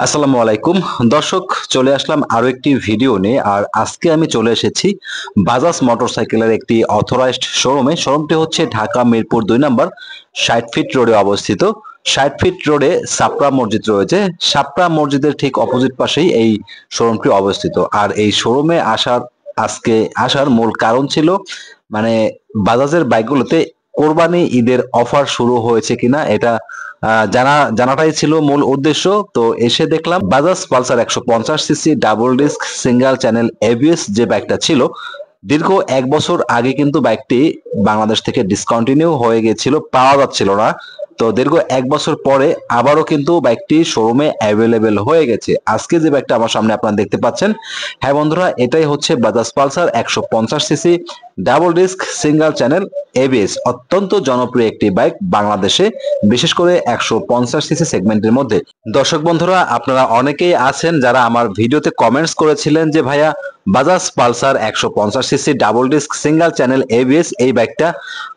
আসসালামু আলাইকুম দর্শক, চলে আসলাম আরো একটি ভিডিও নিয়ে। আর আজকে আমি চলে এসেছি বাজাজ মোটরসাইকেলের একটি অথরাইজড শোরুমে। শোরুমটি হচ্ছে ঢাকা মিরপুর 2 নম্বর 60 ফিট রোডে অবস্থিত। 60 ফিট রোডে সাপড়া মসজিদ রয়েছে। সাপড়া মসজিদের ঠিক অপোজিট পাশেই এই শোরুমটি অবস্থিত। আর এই শোরুমে আজকে আসার মূল কারণ ছিল মানে বাজাজের বাইকগুলোতে কোরবানি ঈদের অফার শুরু হয়েছে কিনা এটা জানাটাই ছিল মূল উদ্দেশ্য। তো এসে দেখলাম Bajaj Pulsar 150 CC double disc single channel ABS যে বাইকটা ছিল, দীর্ঘ 1 বছর আগে কিন্তু বাইকটি বাংলাদেশ থেকে ডিসকন্টিনিউ হয়ে গেছিল, পাওয়া যাচ্ছিল না। তো দীর্ঘ 1 বছর পরে আবারও কিন্তু বাইকটি শোরুমে অ্যাভেলেবেল হয়ে গেছে। আজকে যে বাইকটা আমার সামনে আপনারা দেখতে পাচ্ছেন, হ্যাঁ বন্ধুরা, এটাই হচ্ছে Bajaj Pulsar 150 CC double disc single channel ABS. অত্যন্ত জনপ্রিয় একটি বাইক বাংলাদেশে, বিশেষ করে 150 সিসি সেগমেন্টের মধ্যে। দর্শক বন্ধুরা, আপনারা অনেকেই আছেন যারা আমার ভিডিওতে কমেন্টস করেছিলেন যে ভাইয়া, Bajaj Pulsar 150 CC double disc single channel ABS এই বাইকটা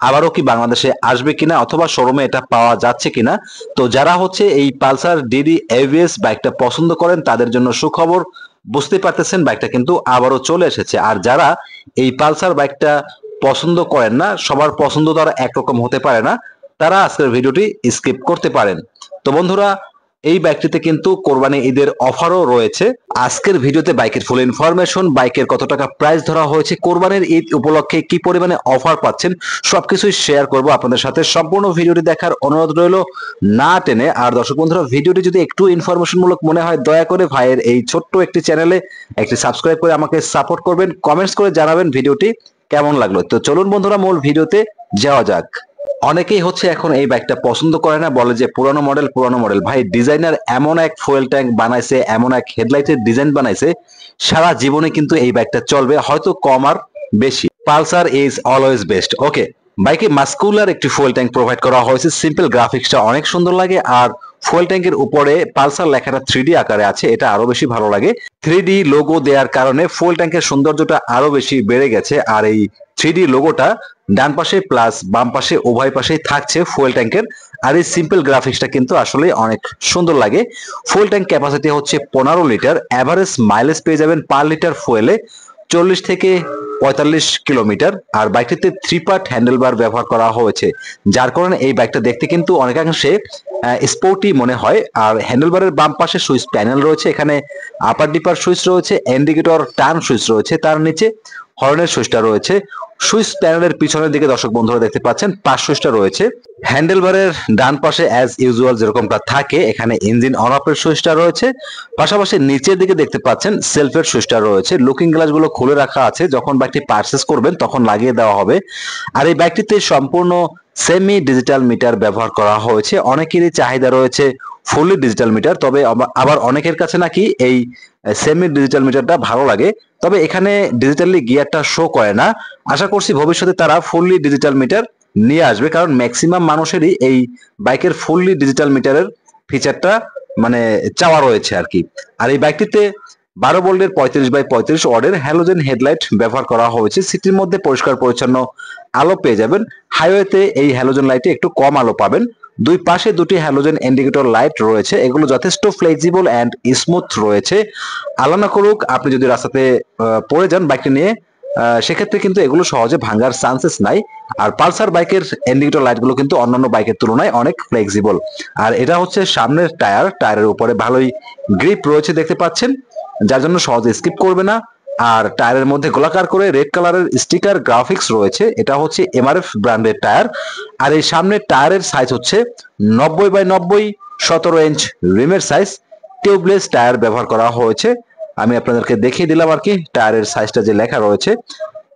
আবারও কি বাংলাদেশে আসবে কিনা, অথবা শোরুমে এটা পাওয়া যাচ্ছে কিনা। তো যারা হচ্ছে এই পালসার ডিডি এবিএস বাইকটা পছন্দ করেন তাদের জন্য সুখবর। বুঝতে পারতেছেন, বাইকটা কিন্তু আবারও চলে এসেছে। আর যারা এই পালসার বাইকটা পছন্দ করেন না, সবার পছন্দ তো আর একরকম হতে পারে না, তারা আজকের ভিডিওটি স্কিপ করতে পারেন। তো বন্ধুরা, এই বাইকটিতে কিন্তু কোরবানি ঈদের অফারও রয়েছে। আজকের ভিডিওতে বাইকের ফুল ইনফরমেশন, বাইকের কত টাকা প্রাইস ধরা হয়েছে, কোরবানির ঈদ উপলক্ষে কি পরিমাণে অফার পাচ্ছেন, সবকিছুই শেয়ার করব আপনাদের সাথে। সম্পূর্ণ ভিডিওটি দেখার অনুরোধ রইল না টেনে। আর দর্শক বন্ধুরা, ভিডিওটি যদি একটু ইনফরমেশন মূলক মনে হয়, দয়া করে ভাইয়ের এই ছোট্ট একটি চ্যানেলে একটি সাবস্ক্রাইব করে আমাকে সাপোর্ট করবেন, কমেন্টস করে জানাবেন ভিডিওটি কেমন লাগলো। তো চলুন বন্ধুরা, মূল ভিডিওতে যাওয়া যাক। অনেকেই হচ্ছে এখন এই বাইকটা পছন্দ করে না, বলে যে পুরানো মডেল। ভাই, ডিজাইনার এমন এক ফুয়েল ট্যাঙ্ক বানাইছে, এমন এক হেডলাইটের ডিজাইন বানাইছে, সারা জীবনে কিন্তু এই বাইকটা চলবে, হয়তো কম আর বেশি। Pulsar is always best. Okay, বাইকে মাস্কুলার একটি ফুয়েল ট্যাঙ্ক প্রোভাইড করা হয়েছে। সিম্পল গ্রাফিক্সটা অনেক সুন্দর লাগে। আর ফুয়েল ট্যাঙ্কের উপরে পালসার লেখাটা 3D আকারে আছে, এটা আরো বেশি ভালো লাগে। 3D লোগো দেওয়ার কারণে ফুয়েল ট্যাঙ্কের সৌন্দর্যটা আরো বেশি বেড়ে গেছে। আর এই 3D লোগোটা ডান পাশে প্লাস বাম পাশে উভয় পাশেই থাকছে ফুয়েল ট্যাঙ্কের। আর এই সিম্পল গ্রাফিক্সটা কিন্তু আসলে অনেক সুন্দর লাগে। ফুয়েল ট্যাঙ্ক ক্যাপাসিটি হচ্ছে 15 লিটার। এভারেজ মাইলেজ পেয়ে যাবেন পার লিটার ফুয়েলে 40 থেকে 45 কিলোমিটার। আর বাইকটিতে 3 পার্ট হ্যান্ডেলবার ব্যবহার করা হয়েছে, যার কারণে এই বাইকটা দেখতে কিন্তু অনেকাংশে স্পোর্টি মনে হয়। আর হ্যান্ডেলবারের বাম পাশে সুইচ প্যানেল রয়েছে, এখানে আপার ডিপার সুইচ রয়েছে, ইন্ডিকেটর টার্ন সুইচ রয়েছে, তার নিচে হর্নের সুইচটা রয়েছে। সুইচ প্যানেলের পিছনের দিকে দর্শক বন্ধুরা দেখতে পাচ্ছেন পাশ সুইচটা রয়েছে। হ্যান্ডেলবারের ডান পাশে অ্যাজ ইউজুয়াল যেরকমটা থাকে, এখানে ইঞ্জিন অন অফের সুইচটা রয়েছে। পাশাপাশি নিচের দিকে দেখতে পাচ্ছেন সেলফের সুইচটা রয়েছে। লুকিং গ্লাস গুলো খুলে রাখা আছে, যখন বাইকটি পারচেস করবেন তখন লাগিয়ে দেওয়া হবে। আর এই বাইকটিতে সম্পূর্ণ সেমি ডিজিটাল মিটার ব্যবহার করা হয়েছে। অনেকেরই চাহিদা রয়েছে ফুললি ডিজিটাল মিটার, তবে আবার অনেকের কাছে নাকি এই সেমি ডিজিটাল মিটারটা ভালো লাগে। তবে এখানে ডিজিটালি গিয়ারটা শো করে না। আশা করছি ভবিষ্যতে তারা ফুললি ডিজিটাল মিটার নিয়ে আসবে, কারণ ম্যাক্সিমাম মানুষেরই এই বাইকের ফুললি ডিজিটাল মিটারের ফিচারটা মানে চাওয়া রয়েছে আর কি। আর এই বাইকটিতে 12 ভোল্টের 35/35 ওয়াটের হ্যালোজেন হেডলাইট ব্যবহার করা হয়েছে। সিটির মধ্যে পরিষ্কার পরিচ্ছন্ন আলো পেয়ে যাবেন। হাইওয়েতে এই হ্যালোজেন লাইটে একটু কম আলো পাবেন। দুই পাশে দুটি হ্যালোজেন ইন্ডিকেটর লাইট রয়েছে, এগুলো যথেষ্ট ফ্লেক্সিবল অ্যান্ড স্মুথ রয়েছে। আল্লাহ না করুক আপনি যদি রাস্তাতে পড়ে যান বাইকটি নিয়ে, সেক্ষেত্রে কিন্তু এগুলো সহজে ভাঙার চান্সেস নাই। আর পালসার বাইকের ইন্ডিকেটর লাইটগুলো কিন্তু অন্যান্য বাইকের তুলনায় অনেক ফ্লেক্সিবল। আর এটা হচ্ছে সামনের টায়ারের উপরে ভালোই গ্রিপ রয়েছে দেখতে পাচ্ছেন, যার জন্য সহজে স্কিপ করবে না। আর টায়ারের মধ্যে গোলাকার করে রেড কালারের স্টিকার গ্রাফিক্স রয়েছে, এটা হচ্ছে এমআরএফ ব্র্যান্ডের টায়ার। আর এই সামনের টায়ারের সাইজ হচ্ছে 90/90, 17 ইঞ্চ রিমের সাইজ। টিউবলেস টায়ার ব্যবহার করা হয়েছে। আমি আপনাদেরকে দেখিয়ে দিলাম আর কি টায়ারের সাইজটা যে লেখা রয়েছে।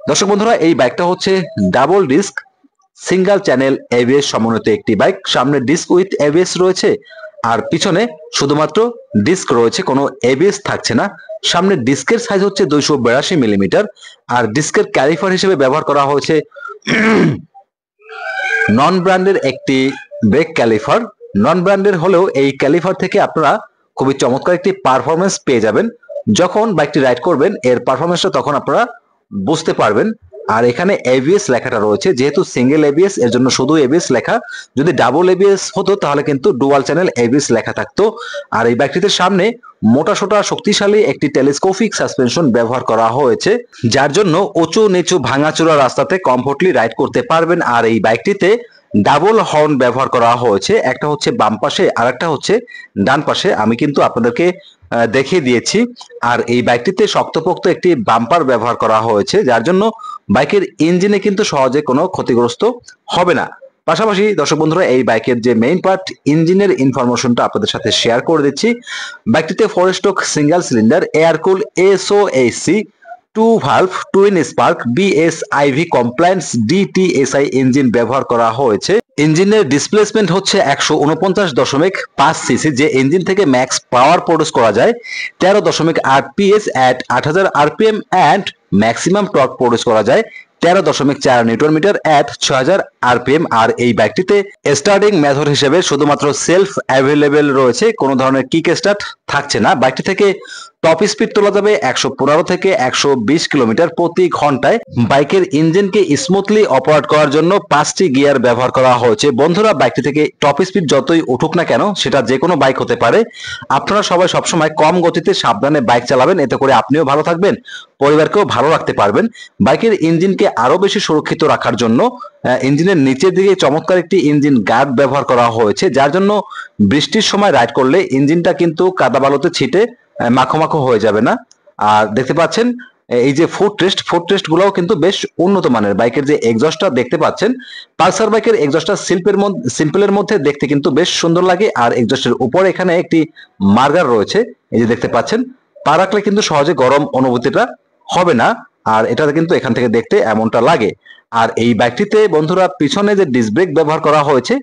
দর্শক বন্ধুরা, এই বাইকটা হচ্ছে double disc single channel ABS সমন্বিত একটি বাইক। সামনে ডিস্ক উইথ এবিএস রয়েছে, আর পিছনে শুধুমাত্র ডিস্ক রয়েছে, কোনো এবিএস থাকছে না। সামনে ডিস্কের সাইজ হচ্ছে 282 মিলিমিটার। আর ডিস্কের ক্যালিফার হিসেবে ব্যবহার করা হয়েছে নন ব্র্যান্ডের একটি ব্রেক ক্যালিফার। নন ব্র্যান্ডের হলেও এই ক্যালিফার থেকে আপনারা খুবই চমৎকার একটি পারফরমেন্স পেয়ে যাবেন। যখন বাইকটি রাইড করবেন এর পারফরমেন্সটা তখন আপনারা বুঝতে পারবেন। আর এখানে এবিএস লেখাটা রয়েছে, যেহেতু সিঙ্গেল এবিএস এর জন্য শুধু এবিএস লেখা, যদি ডাবল এবিএস হতো তাহলে কিন্তু ডুয়াল চ্যানেল এবিএস লেখা থাকতো। আর এই বাইকটিতে সামনে মোটাসোটা শক্তিশালী একটি টেলিস্কোপিক সাসপেনশন ব্যবহার করা হয়েছে, যার জন্য উঁচু নিচু ভাঙাচোরা রাস্তাতে কমফোর্টলি রাইড করতে পারবেন। আর এই বাইকটিতে ডাবল হর্ন ব্যবহার করা হয়েছে, একটা হচ্ছে বাম পাশে আর একটা হচ্ছে ডান পাশে। আমি কিন্তু আপনাদেরকে দেখিয়ে দিয়েছি। আর এই বাইকটিতে শক্তপোক্ত একটি বাম্পার ব্যবহার করা হয়েছে, যার জন্য বাইকের ইঞ্জিনে কিন্তু সহজে কোনো ক্ষতিগ্রস্ত হবে না। পাশাপাশি দর্শক বন্ধুরা, এই বাইকের যে মেইন পার্ট ইঞ্জিনের ইনফরমেশনটা আপনাদের সাথে শেয়ার করে দিচ্ছি। বাইকটিতে 4 stroke single cylinder air cool SOHC 2 valve twin spark BSIV compliance DTSI engine ব্যবহার করা হয়েছে। ইঞ্জিনের ডিসপ্লেসমেন্ট হচ্ছে 149.5 সিসি, যে ইঞ্জিন থেকে ম্যাক্স পাওয়ার প্রডিউস করা যায় 13.8 PS at 8000 RPM and maximum torque produce করা যায় 13.4 নিউটন মিটার এট 6000 আরপিএম। আর এই বাইকটিতে স্টার্টিং মেথড হিসেবে শুধুমাত্র সেলফ অ্যাভেলেবেল রয়েছে, কোনো ধরনের কিক স্টার্ট থাকছে না। বাইকটি থেকে টপ স্পিড তোলা যাবে 115 থেকে 120 কিলোমিটার প্রতি ঘন্টায়। বাইকের ইঞ্জিনকে স্মুথলি অপারেট করার জন্য 5টি গিয়ার ব্যবহার করা হয়েছে। বন্ধুরা, বাইকটি থেকে টপ স্পিড যতই উঠুক না কেন, সেটা যে কোনো বাইক হতে পারে, আপনারা সবাই সবসময় কম গতিতে সাবধানে বাইক চালাবেন, এতে করে আপনিও ভালো থাকবেন, পরিবারকেও ভালো রাখতে পারবেন। বাইকের ইঞ্জিনকে আরো বেশি সুরক্ষিত রাখার জন্য ইঞ্জিনের নিচের দিকে চমৎকার একটি ইঞ্জিন গার্ড ব্যবহার করা হয়েছে, যার জন্য বৃষ্টির সময় রাইড করলে ইঞ্জিনটা কিন্তু কাদা বালুতে ছিটে মাখো মাখো হয়ে যাবে না। আর দেখতে পাচ্ছেন এই যে ফুট টেস্ট গুলোও কিন্তু বেশ উন্নত মানের। বাইকের যে এক্সস্টটা দেখতে পাচ্ছেন, পালসার বাইকের এক্সস্টটা সিম্পলের মধ্যে দেখতে কিন্তু বেশ সুন্দর লাগে। আর এক্সস্টের উপরে এখানে একটি মার্গার রয়েছে, এই যে দেখতে পাচ্ছেন, পা রাখলে কিন্তু সহজে গরম অনুভূতিটা হবে না। আর এটাতে কিন্তু এখান থেকে দেখতে এমনটা লাগে। আর এই বাইকটিতে বন্ধুরা পিছনে যে ডিস্ক ব্রেক ব্যবহার করা হয়েছে,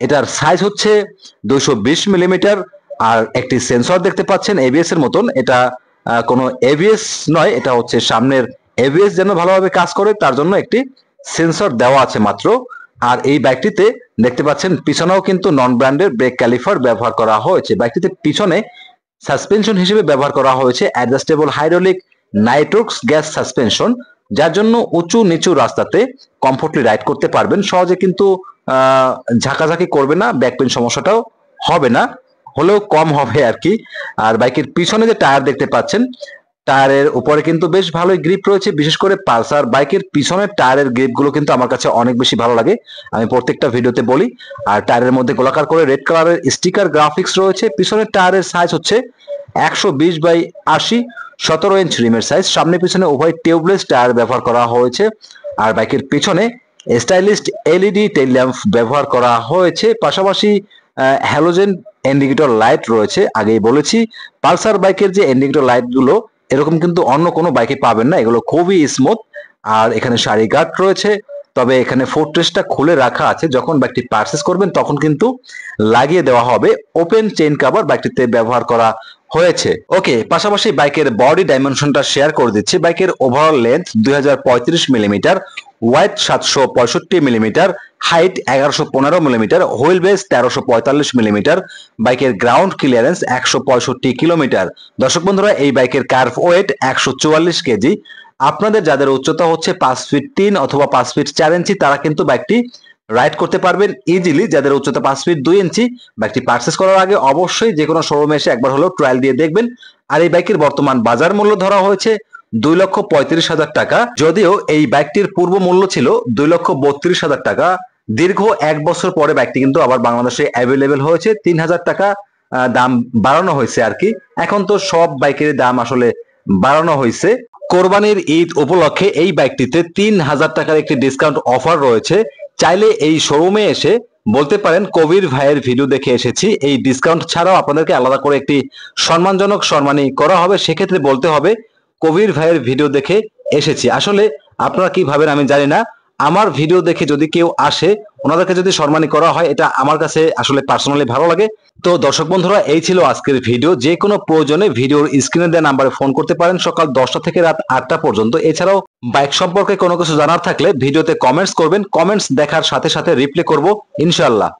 এটার সাইজ হচ্ছে 220 মিলিমিটার। আর একটি সেন্সর দেখতে পাচ্ছেন এবিএস এর মতন, এটা কোনো এবিএস নয়, এটা হচ্ছে সামনের এবিএস যেন ভালোভাবে কাজ করে তার জন্য একটি সেন্সর দেওয়া আছে মাত্র। আর এই বাইকটিতে দেখতে পাচ্ছেন পিছনেও কিন্তু নন ব্র্যান্ডের ব্রেক ক্যালিফার ব্যবহার করা হয়েছে। বাইকটিতে পিছনে সাসপেনশন হিসেবে ব্যবহার করা হয়েছে অ্যাডজাস্টেবল হাইড্রোলিক নাইট্রোক্স গ্যাস সাসপেনশন, যার জন্য উঁচু নিচু রাস্তাতে কমফোর্টলি রাইড করতে পারবেন, সহজে কিন্তু ঝাঁকাঝাঁকি করবে না, ব্যাক পেইন সমস্যাটাও হবে না, হলেও কম হবে আর কি। আর বাইকের পিছনে যে টায়ার দেখতে পাচ্ছেন, টায়ারের উপরে কিন্তু বেশ ভালোই গ্রিপ রয়েছে। বিশেষ করে পালসার বাইকের পিছনের টায়ারের গ্রিপ গুলো কিন্তু আমার কাছে অনেক বেশি ভালো লাগে, আমি প্রত্যেকটা ভিডিওতে বলি। আর টায়ারের মধ্যে গোলাকার করে রেড কালারের স্টিকার গ্রাফিক্স রয়েছে। পিছনের টায়ারের সাইজ হচ্ছে 120/80, 17 ইঞ্চ রিমের সাইজ। সামনে পিছনে উভয় টিউবলেস টায়ার ব্যবহার করা হয়েছে। আর বাইকের পিছনে স্টাইলিশ এলইডি টেইল ল্যাম্প ব্যবহার করা হয়েছে। পাশাপাশি হ্যালোজেন ইন্ডিকেটর লাইট রয়েছে। আগেই বলেছি, পালসার বাইকের যে ইন্ডিকেটর লাইট গুলো এরকম কিন্তু অন্য কোনো বাইকে পাবেন না, এগুলো খুবই স্মুথ। আর এখানে সারি গার্ড রয়েছে, তবে এখানে ফুট রেস্টটা খুলে রাখা আছে, যখন বাইকটি পারচেস করবেন তখন কিন্তু লাগিয়ে দেওয়া হবে। ওপেন চেইন কভার বাইকটিতে ব্যবহার করা হয়েছে। ওকে, পাশাপাশি বাইকের বডি ডাইমেনশনটা শেয়ার করে দিচ্ছি। বাইকের overall length 2035 millimetre, wide 765 millimetre, height 1115 millimetre, wheel base 1345 millimetre, বাইকের গ্রাউন্ড ক্লিয়ারেন্স 165 কিলোমিটার। দর্শক বন্ধুরা, এই বাইকের কার্ভ ওয়েট 144 কেজি। আপনাদের যাদের উচ্চতা হচ্ছে 5 ফিট 3 অথবা 5 ফিট 4 ইঞ্চি, তারা কিন্তু বাইকটি রাইড করতে পারবেন ইজিলি। যাদের উচ্চতা 5 ফিট 2 ইঞ্চি, বাইকটি পারচেস করার আগে অবশ্যই যে কোনো শোরুমে এসে একবার হলেও ট্রায়াল দিয়ে দেখবেন। আর এই বাইকের বর্তমান বাজার মূল্য ধরা হয়েছে 2,35,000 টাকা, যদিও এই বাইকটির পূর্ব মূল্য ছিল 2,32,000 টাকা। দীর্ঘ 1 বছর পরে বাইকটি কিন্তু আবার বাংলাদেশে অ্যাভেলেবেল হয়েছে। 3,000 টাকা দাম বাড়ানো হয়েছে আর কি। এখন তো সব বাইকের দাম আসলে বাড়ানো হয়েছে। কোরবানির ঈদ উপলক্ষে এই বাইকটিতে 3,000 টাকার একটি ডিসকাউন্ট অফার রয়েছে। চাইলে এই শোরুমে এসে বলতে পারেন কবির ভাইয়ের ভিডিও দেখে এসেছি। এই ডিসকাউন্ট ছাড়াও আপনাদেরকে আলাদা করে একটি সম্মানজনক সম্মানী করা হবে, সেক্ষেত্রে বলতে হবে কবির ভাইয়ের ভিডিও দেখে এসেছি। আসলে আপনারা কি ভাবেন আমি জানি না, আমার ভিডিও দেখে যদি কেউ আসে, ওনাদেরকে যদি সম্মানী করা হয়, এটা আমার কাছে আসলে পার্সোনালি ভালো লাগে। তো দর্শক বন্ধুরা, এই ছিল আজকের ভিডিও। যে কোনো প্রয়োজনে ভিডিওর স্ক্রিনে দেওয়া নাম্বারে ফোন করতে পারেন সকাল 10টা থেকে রাত 8টা পর্যন্ত। এছাড়াও বাইক সম্পর্কে কোনো কিছু জানার থাকলে ভিডিওতে কমেন্টস করবেন, কমেন্টস দেখার সাথে সাথে রিপ্লাই করব ইনশাআল্লাহ।